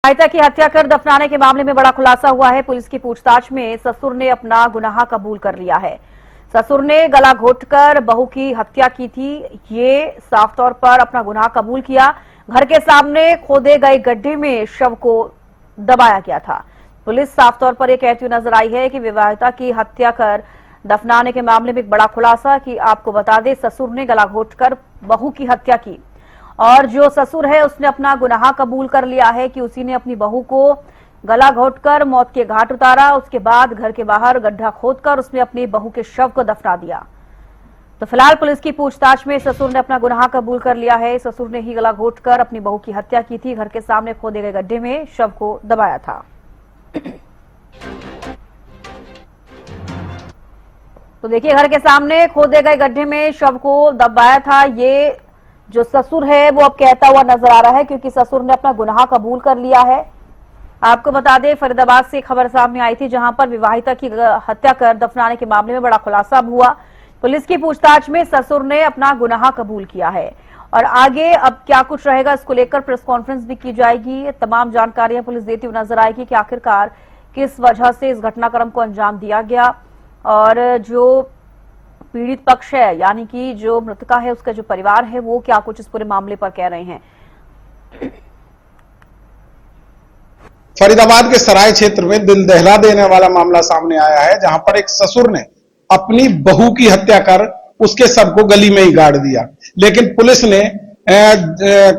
विवाहिता की हत्या कर दफनाने के मामले में बड़ा खुलासा हुआ है। पुलिस की पूछताछ में ससुर ने अपना गुनाह कबूल कर लिया है। ससुर ने गला घोंटकर बहू की हत्या की थी। ये साफ तौर पर अपना गुनाह कबूल किया। घर के सामने खोदे गए गड्ढे में शव को दबाया गया था। पुलिस साफ तौर पर यह कहती हुई नजर आई है कि विवाहिता की हत्या कर दफनाने के मामले में एक बड़ा खुलासा कि आपको बता दें, ससुर ने गला घोंटकर बहू की हत्या की और जो ससुर है उसने अपना गुनाह कबूल कर लिया है कि उसी ने अपनी बहू को गला घोंटकर मौत के घाट उतारा। उसके बाद घर के बाहर गड्ढा खोदकर उसने अपनी बहू के शव को दफना दिया। तो फिलहाल पुलिस की पूछताछ में ससुर ने अपना गुनाह कबूल कर लिया है। ससुर ने ही गला घोंटकर अपनी बहू की हत्या की थी। घर के सामने खोदे गए गड्ढे में शव को दबाया था। तो देखिए, घर के सामने खोदे गए गड्ढे में शव को दबाया था। ये जो ससुर है वो अब कहता हुआ नजर आ रहा है क्योंकि ससुर ने अपना गुनाह कबूल कर लिया है। आपको बता दें, फरीदाबाद से खबर सामने आई थी जहां पर विवाहिता की हत्या कर दफनाने के मामले में बड़ा खुलासा हुआ। पुलिस की पूछताछ में ससुर ने अपना गुनाह कबूल किया है और आगे अब क्या कुछ रहेगा इसको लेकर प्रेस कॉन्फ्रेंस भी की जाएगी। तमाम जानकारियां पुलिस देती हुई नजर आएगी कि आखिरकार किस वजह से इस घटनाक्रम को अंजाम दिया गया और जो पीड़ित पक्ष है यानी कि जो मृतका है उसका जो परिवार है वो क्या कुछ इस पूरे मामले पर कह रहे हैं। फरीदाबाद के सराय क्षेत्र में दिल दहला देने वाला मामला सामने आया है जहां पर एक ससुर ने अपनी बहू की हत्या कर उसके शव को गली में ही गाड़ दिया। लेकिन पुलिस ने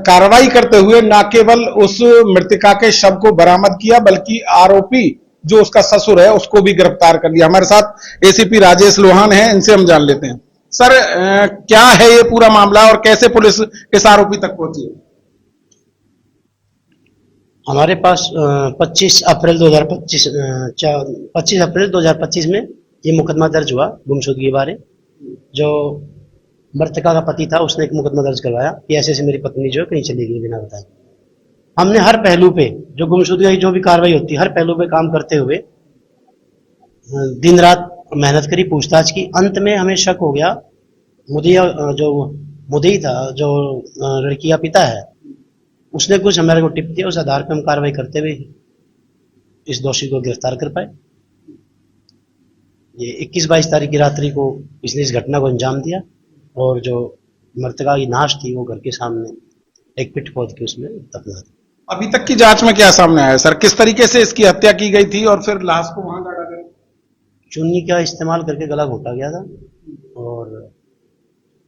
कार्रवाई करते हुए न केवल उस मृतका के शव को बरामद किया बल्कि आरोपी जो उसका ससुर है उसको भी गिरफ्तार कर लिया। हमारे साथ एसीपी राजेश लोहान हैं, इनसे हम जान लेते हैं। सर, क्या है ये पूरा मामला और कैसे पुलिस इस आरोपी तक पहुंची है? हमारे पास 25 अप्रैल 2025 में ये मुकदमा दर्ज हुआ गुमशुदगी के बारे। जो मृतका का पति था उसने एक मुकदमा दर्ज करवाया कि ऐसे ऐसे मेरी पत्नी जो है कहीं चली गई बिना बताए। हमने हर पहलू पे जो गुमशुदगी की जो भी कार्रवाई होती है हर पहलू पे काम करते हुए दिन रात मेहनत करी, पूछताछ की। अंत में हमें शक हो गया, मुद्दई था जो लड़की का पिता है उसने कुछ हमारे को टिप दिया। उस आधार पर हम कार्रवाई करते हुए इस दोषी को गिरफ्तार कर पाए। ये 21-22 तारीख की रात्रि को इसने इस घटना को अंजाम दिया और जो मृतका की नाश थी वो घर के सामने एक पिट खोद के उसमें दफना दी। अभी तक की जांच में क्या सामने आया सर? किस तरीके से इसकी हत्या की गई थी और फिर लाश को वहां गाड़ा गया? चुन्नी का इस्तेमाल करके गला घोटा गया था और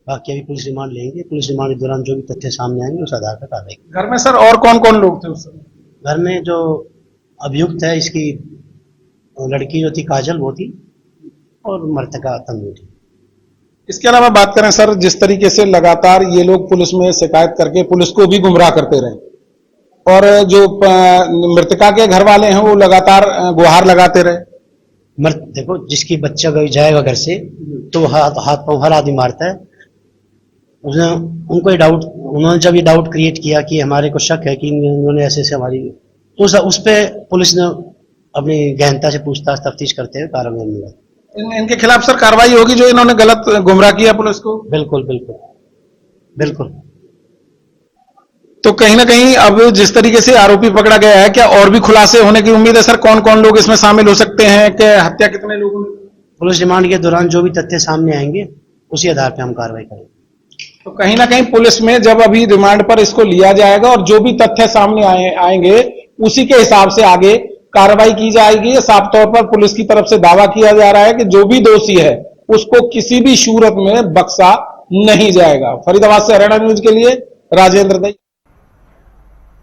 बाकी अभी पुलिस रिमांड लेंगे। पुलिस रिमांड के दौरान जो भी तथ्य सामने आएंगे उस आधार पर कार्रवाई। घर में सर और कौन कौन लोग थे उस समय? घर में जो अभियुक्त है इसकी लड़की जो थी काजल वो थी और मृतका तन्वी थी। इसके अलावा बात करें सर, जिस तरीके से लगातार ये लोग पुलिस में शिकायत करके पुलिस को भी गुमराह करते रहे और जो मृतका के घर वाले हैं वो लगातार गुहार लगाते रहे। देखो, जिसकी बच्चा जाएगा घर से तो हाथ पांव हर आदमी मारता है। उनको डाउट, उन्होंने जब ये डाउट क्रिएट किया कि हमारे को शक है कि उन्होंने ऐसे ऐसे हमारी उस पे पुलिस ने अपनी गहनता से पूछताछ तफ्तीश करते हुए कार्रवाई मिला। इनके खिलाफ सर कार्रवाई होगी जो इन्होंने गलत गुमराह किया पुलिस को? बिल्कुल बिल्कुल बिल्कुल। तो कहीं ना कहीं अब जिस तरीके से आरोपी पकड़ा गया है, क्या और भी खुलासे होने की उम्मीद है सर? कौन कौन लोग इसमें शामिल हो सकते हैं? कि हत्या कितने लोगों ने? पुलिस रिमांड के दौरान जो भी तथ्य सामने आएंगे उसी आधार पर हम कार्रवाई करेंगे। तो कहीं ना कहीं पुलिस में जब अभी रिमांड पर इसको लिया जाएगा और जो भी तथ्य सामने आएंगे उसी के हिसाब से आगे कार्रवाई की जाएगी। साफ तौर पर पुलिस की तरफ से दावा किया जा रहा है कि जो भी दोषी है उसको किसी भी सूरत में बख्शा नहीं जाएगा। फरीदाबाद से हरियाणा न्यूज के लिए राजेंद्र दई।